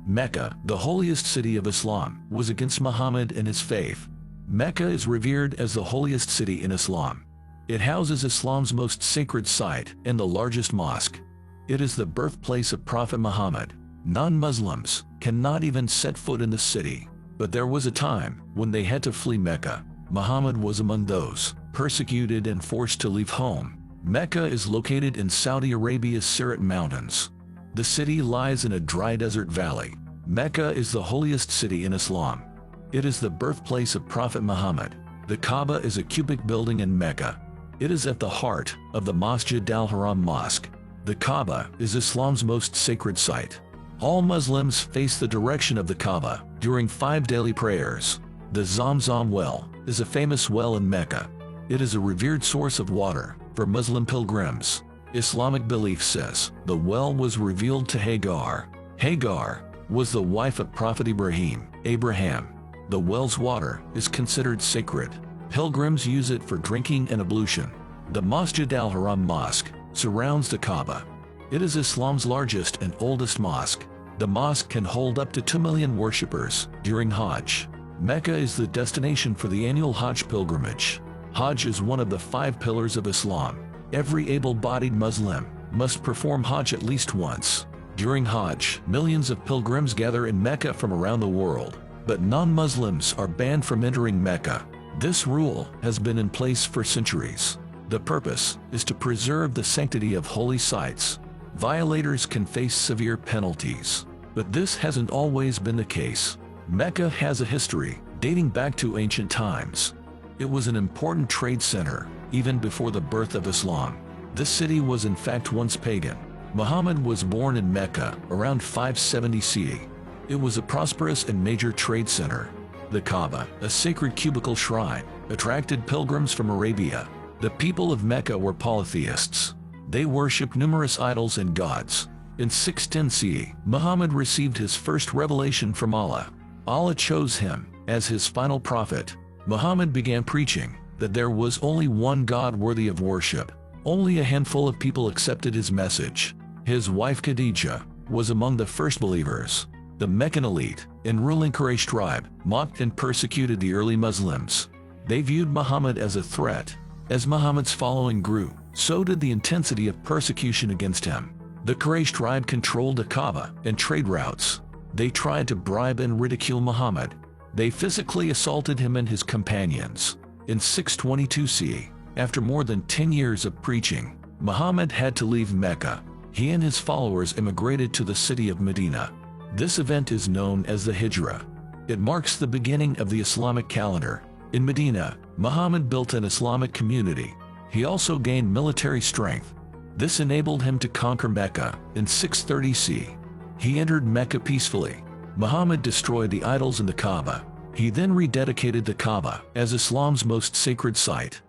Mecca, the holiest city of Islam, was against Muhammad and his faith. Mecca is revered as the holiest city in Islam. It houses Islam's most sacred site and the largest mosque. It is the birthplace of Prophet Muhammad. Non-Muslims cannot even set foot in the city. But there was a time when they had to flee Mecca. Muhammad was among those persecuted and forced to leave home. Mecca is located in Saudi Arabia's Sirat Mountains. The city lies in a dry desert valley. Mecca is the holiest city in Islam. It is the birthplace of Prophet Muhammad. The Kaaba is a cubic building in Mecca. It is at the heart of the Masjid al-Haram Mosque. The Kaaba is Islam's most sacred site. All Muslims face the direction of the Kaaba during 5 daily prayers. The Zamzam well is a famous well in Mecca. It is a revered source of water for Muslim pilgrims. Islamic belief says the well was revealed to Hagar. Hagar was the wife of Prophet Abraham. The well's water is considered sacred. Pilgrims use it for drinking and ablution. The Masjid al-Haram Mosque surrounds the Kaaba. It is Islam's largest and oldest mosque. The mosque can hold up to 2 million worshippers during Hajj. Mecca is the destination for the annual Hajj pilgrimage. Hajj is one of the 5 pillars of Islam. Every able-bodied Muslim must perform Hajj at least once. During Hajj, millions of pilgrims gather in Mecca from around the world, but non-Muslims are banned from entering Mecca. This rule has been in place for centuries. The purpose is to preserve the sanctity of holy sites. Violators can face severe penalties, but this hasn't always been the case. Mecca has a history dating back to ancient times. It was an important trade center even before the birth of Islam. This city was in fact once pagan. Muhammad was born in Mecca around 570 CE. It was a prosperous and major trade center. The Kaaba, a sacred cubical shrine, attracted pilgrims from Arabia. The people of Mecca were polytheists. They worshipped numerous idols and gods. In 610 CE, Muhammad received his first revelation from Allah. Allah chose him as his final prophet. Muhammad began preaching that there was only one God worthy of worship. Only a handful of people accepted his message. His wife Khadijah was among the first believers. The Meccan elite and ruling Quraysh tribe mocked and persecuted the early Muslims. They viewed Muhammad as a threat. As Muhammad's following grew, so did the intensity of persecution against him. The Quraysh tribe controlled the Kaaba and trade routes. They tried to bribe and ridicule Muhammad. They physically assaulted him and his companions. In 622 CE, after more than 10 years of preaching, Muhammad had to leave Mecca. He and his followers immigrated to the city of Medina. This event is known as the Hijrah. It marks the beginning of the Islamic calendar. In Medina, Muhammad built an Islamic community. He also gained military strength. This enabled him to conquer Mecca in 630 CE. He entered Mecca peacefully. Muhammad destroyed the idols in the Kaaba. He then rededicated the Kaaba as Islam's most sacred site.